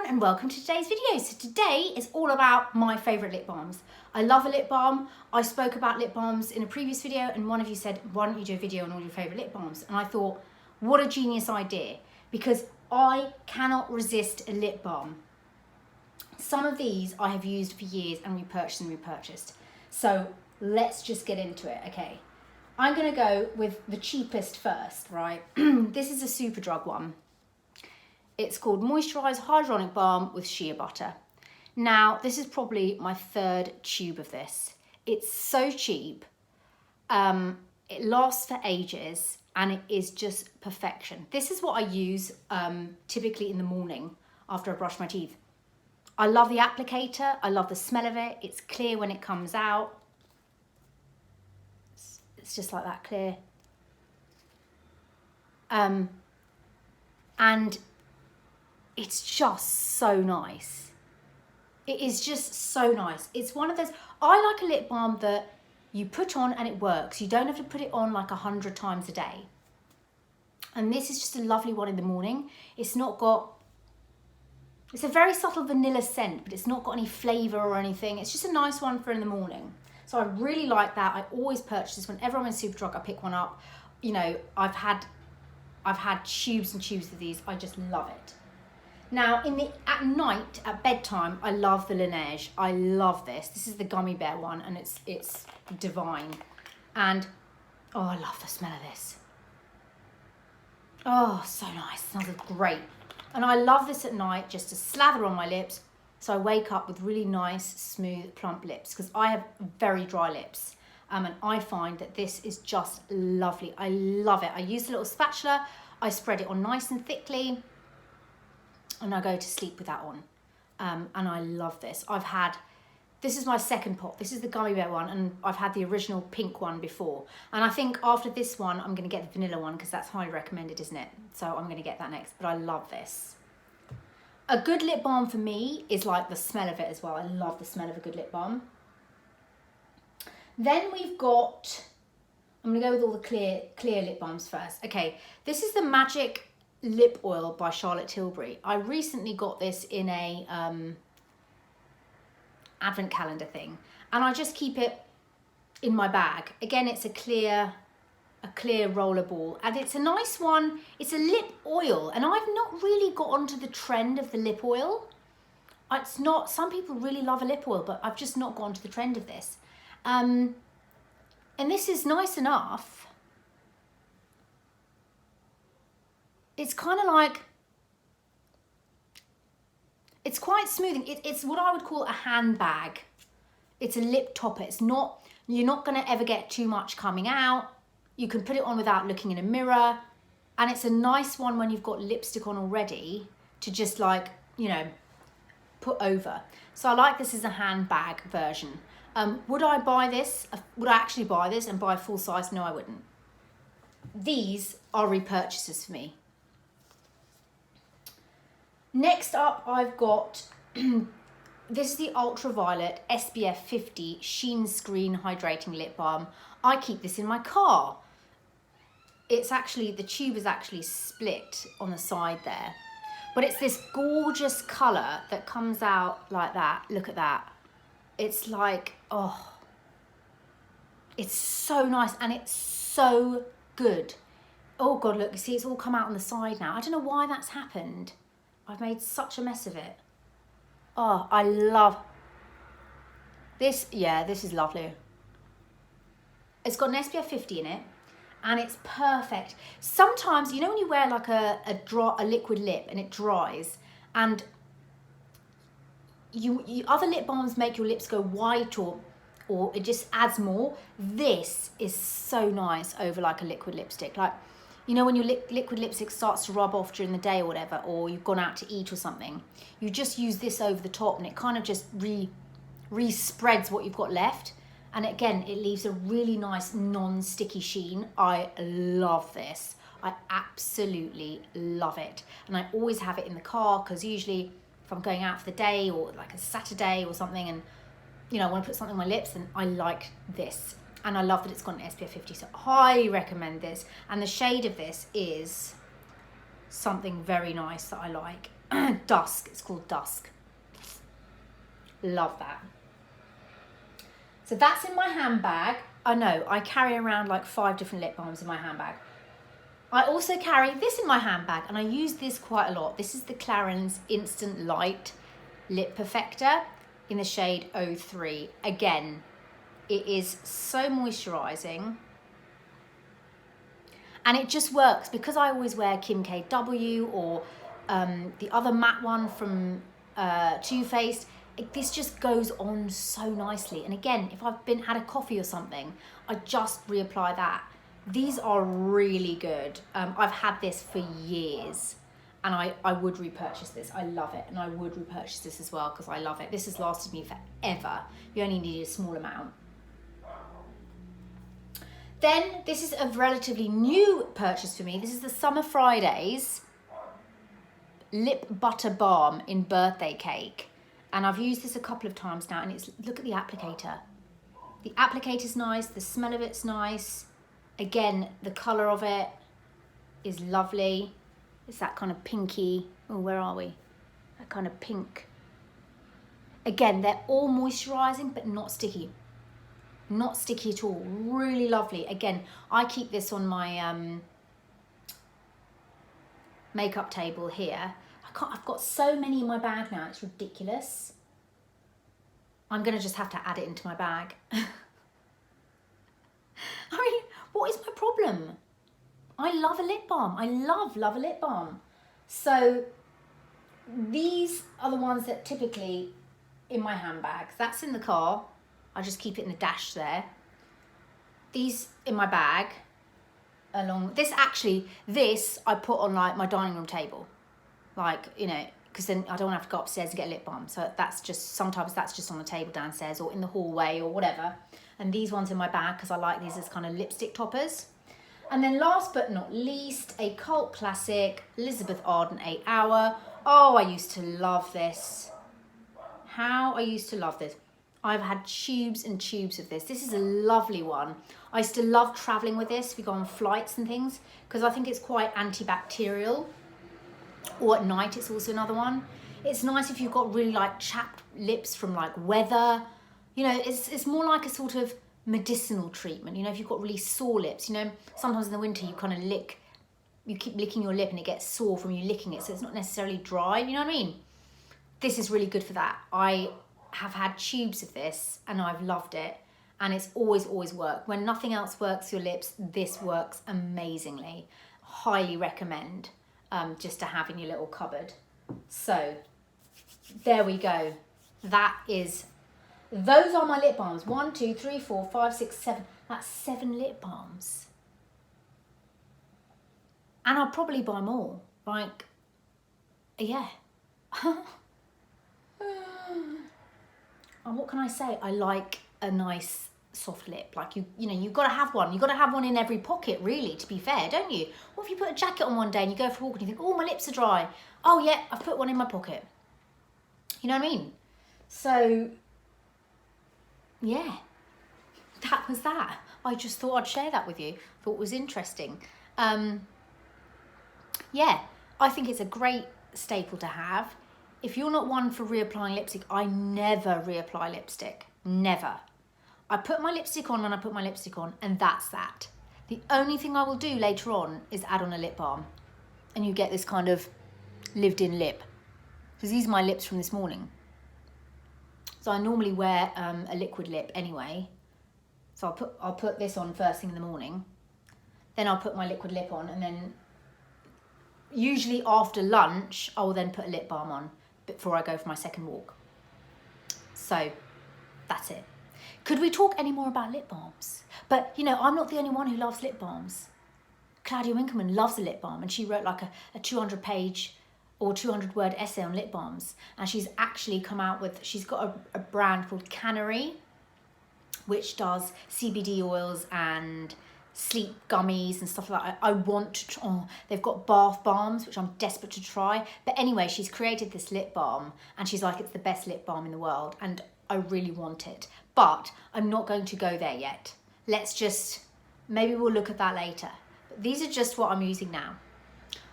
everyone and welcome to today's video. So today is all about my favourite lip balms. I love a lip balm. I spoke about lip balms in a previous video and one of you said, why don't you do a video on all your favourite lip balms? And I thought, what a genius idea, because I cannot resist a lip balm. Some of these I have used for years and repurchased and repurchased. So let's just get into it, okay? I'm going to go with the cheapest first, right? This is a Superdrug one. It's called Moisturise Hyaluronic Balm with Shea Butter. Now, this is probably my third tube of this. It's so cheap. It lasts for ages and it is just perfection. This is what I use typically in the morning after I brush my teeth. I love the applicator. I love the smell of it. It's clear when it comes out. It's just like that clear. And it's just so nice. It is just so nice. It's one of those, I like a lip balm that you put on and it works. You don't have to put it on like 100 times a day. And this is just a lovely one in the morning. It's not got, it's a very subtle vanilla scent, but it's not got any flavour or anything. It's just a nice one for in the morning. So I really like that. I always purchase this. Whenever I'm in Superdrug, I pick one up. You know, I've had tubes and tubes of these. I just love it. Now, at night, at bedtime, I love the Laneige. I love this. This is the gummy bear one, and it's divine. And, oh, I love the smell of this. Oh, so nice. It smells great. And I love this at night, just to slather on my lips, so I wake up with really nice, smooth, plump lips, because I have very dry lips. And I find that this is just lovely. I love it. I use a little spatula. I spread it on nice and thickly. And I go to sleep with that on. And I love this. This is my second pot. This is the gummy bear one, and I've had the original pink one before. And I think after this one, I'm gonna get the vanilla one because that's highly recommended, isn't it? So I'm gonna get that next, but I love this. A good lip balm for me is like the smell of it as well. I love the smell of a good lip balm. Then we've got, I'm gonna go with all the clear lip balms first. Okay, this is the Magic Lip Oil by Charlotte Tilbury. I recently got this in a advent calendar thing, and I just keep it in my bag. Again, it's a clear roller ball, and it's a nice one. It's a lip oil, and I've not really got onto the trend of the lip oil. It's not, some people really love a lip oil, but I've just not gone to the trend of this. And this is nice enough. It's kind of like, it's quite smoothing. It's what I would call a handbag. It's a lip topper. It's not, you're not gonna ever get too much coming out. You can put it on without looking in a mirror. And it's a nice one when you've got lipstick on already to just like, you know, put over. So I like this as a handbag version. Would I buy this? Would I actually buy this and buy full size? No, I wouldn't. These are repurchases for me. Next up, I've got, this is the Ultraviolet SPF 50 Sheen Screen Hydrating Lip Balm. I keep this in my car. It's actually, the tube is actually split on the side there. But it's this gorgeous colour that comes out like that. Look at that. It's like, oh, it's so nice and it's so good. Oh God, look, you see it's all come out on the side now. I don't know why that's happened. I've made such a mess of it. Oh, I love this. Yeah, this is lovely. It's got an SPF 50 in it and it's perfect. Sometimes, you know when you wear like a liquid lip and it dries, and other lip balms make your lips go white or it just adds more. This is so nice over like a liquid lipstick. Like, you know when your liquid lipstick starts to rub off during the day or whatever, or you've gone out to eat or something, you just use this over the top and it kind of just re-spreads what you've got left. And again, it leaves a really nice non-sticky sheen. I love this. I absolutely love it. And I always have it in the car because usually if I'm going out for the day or like a Saturday or something and, you know, I want to put something on my lips, and I like this. And I love that it's got an SPF 50, so I highly recommend this. And the shade of this is something very nice that I like. Dusk, it's called Dusk. Love that. So that's in my handbag. I know, I carry around like 5 different lip balms in my handbag. I also carry this in my handbag, and I use this quite a lot. This is the Claren's Instant Light Lip Perfector in the shade 03. Again, it is so moisturising. And it just works because I always wear Kim KW or the other matte one from Too Faced. This just goes on so nicely. And again, if I've had a coffee or something, I just reapply that. These are really good. I've had this for years, and I would repurchase this. I love it, and I would repurchase this as well because I love it. This has lasted me forever. You only need a small amount. Then this is a relatively new purchase for me. This is the Summer Fridays Lip Butter Balm in Birthday Cake. And I've used this a couple of times now, and it's, look at the applicator. The applicator's nice, the smell of it's nice. Again, the colour of it is lovely. It's that kind of pinky, oh, where are we? That kind of pink. Again, they're all moisturising, but not sticky. Not sticky at all, really lovely. Again, I keep this on my makeup table here. I've got so many in my bag now, it's ridiculous. I'm gonna just have to add it into my bag. I mean, what is my problem? I love a lip balm. I love a lip balm. So these are the ones that typically in my handbags. That's in the car. I just keep it in the dash there. These in my bag. Along this, actually, this I put on like my dining room table. Like, you know, because then I don't have to go upstairs and get a lip balm. So that's just, sometimes that's just on the table downstairs or in the hallway or whatever. And these ones in my bag because I like these as kind of lipstick toppers. And then last but not least, a cult classic, Elizabeth Arden 8 Hour. Oh, I used to love this. How I used to love this. I've had tubes and tubes of this. This is a lovely one. I used to love traveling with this. We go on flights and things because I think it's quite antibacterial. Or at night, it's also another one. It's nice if you've got really like chapped lips from like weather. You know, it's more like a sort of medicinal treatment. You know, if you've got really sore lips, you know, sometimes in the winter you kind of you keep licking your lip and it gets sore from you licking it. So it's not necessarily dry, you know what I mean? This is really good for that. I have had tubes of this and I've loved it. And it's always worked. When nothing else works for your lips, this works amazingly. Highly recommend. Just to have in your little cupboard. So there we go. Those are my lip balms. 1, 2, 3, 4, 5, 6, 7. That's 7 lip balms. And I'll probably buy more. Like, yeah. And what can I say? I like a nice soft lip. Like, you know, you've got to have one. You've got to have one in every pocket, really, to be fair, don't you? What if you put a jacket on one day and you go for a walk and you think, oh, my lips are dry. Oh, yeah, I've put one in my pocket. You know what I mean? So, yeah, that was that. I just thought I'd share that with you. Thought it was interesting. Yeah, I think it's a great staple to have. If you're not one for reapplying lipstick, I never reapply lipstick. Never. I put my lipstick on when I put my lipstick on, and that's that. The only thing I will do later on is add on a lip balm. And you get this kind of lived-in lip. Because these are my lips from this morning. So I normally wear a liquid lip anyway. So I'll put this on first thing in the morning. Then I'll put my liquid lip on, and then usually after lunch, I will then put a lip balm on before I go for my second walk. So that's it. Could we talk any more about lip balms? But, you know, I'm not the only one who loves lip balms. Claudia Winkleman loves a lip balm, and she wrote like a 200-page or 200-word essay on lip balms. And she's actually come out with, she's got a brand called Canary, which does CBD oils and sleep gummies and stuff like that. I want to, they've got bath balms, which I'm desperate to try. But anyway, she's created this lip balm, and she's like, it's the best lip balm in the world. And I really want it. But I'm not going to go there yet. Maybe we'll look at that later. But these are just what I'm using now.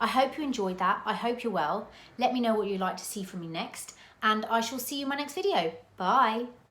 I hope you enjoyed that. I hope you're well. Let me know what you'd like to see from me next, and I shall see you in my next video. Bye.